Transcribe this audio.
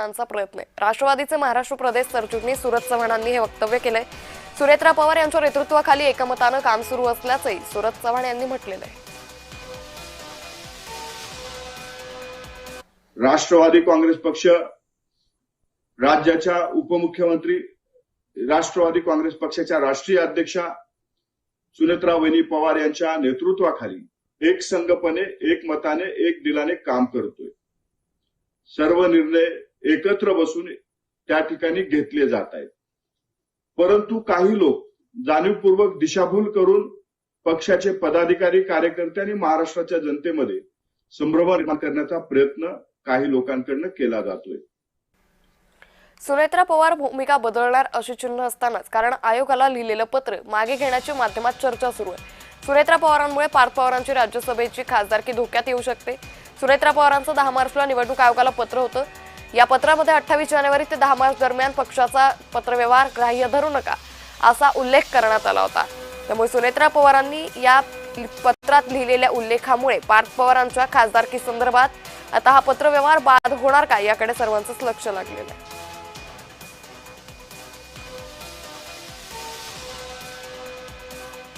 चव्हाणांचा प्रयत्न आहे। राष्ट्रवादीचे महाराष्ट्र प्रदेश सरचिटणीस सुरज चव्हाणांनी हे वक्तव्य केलंय। सुनेत्रा पवार यांच्या नेतृत्वाखाली एकमतानं काम सुरू असल्याचंही सुरज चव्हाण यांनी म्हटलेलं आहे। राष्ट्रवादी काँग्रेस पक्ष राज्याच्या उपमुख्यमंत्री, राष्ट्रवादी काँग्रेस पक्षाच्या राष्ट्रीय अध्यक्षा सुनेत्रा वहिनी पवार यांच्या नेतृत्वाखाली एक संघपणे, एक मताने, एक दिलाने काम करतोय। सर्व निर्णय एकत्र बसून त्या ठिकाणी घेतले जात आहेत। परंतु काही लोक जाणीवपूर्वक दिशाभूल करून पक्षाचे पदाधिकारी, कार्यकर्ते आणि महाराष्ट्राच्या जनतेमध्ये संभ्रम निर्माण करण्याचा प्रयत्न काही लोकांकडून केला जातोय। सुनेत्रा पवार भूमिका बदलणार अशी चिन्ह असतानाच कारण आयोगाला लिहिलेलं पत्र मागे घेण्याची माध्यमात चर्चा सुरू आहे। सुनेत्रा पवारांमुळे पार्थ पवारांची राज्यसभेची खासदारकी धोक्यात येऊ शकते। सुनेत्रा पवारांचं 10 मार्चला निवडणूक आयोगाला पत्र होतं। या पत्रामध्ये 28 जानेवारी ते 10 मार्च दरम्यान पक्षाचा पत्रव्यवहार ग्राह्य धरू नका असा उल्लेख करण्यात आला होता। त्यामुळे सुनेत्रा पवारांनी या पत्रात लिहिलेल्या उल्लेखामुळे पार्थ पवारांच्या खासदारकी संदर्भात आता हा पत्रव्यवहार बाद होणार का याकडे सर्वांचंच लक्ष लागलेलं आहे।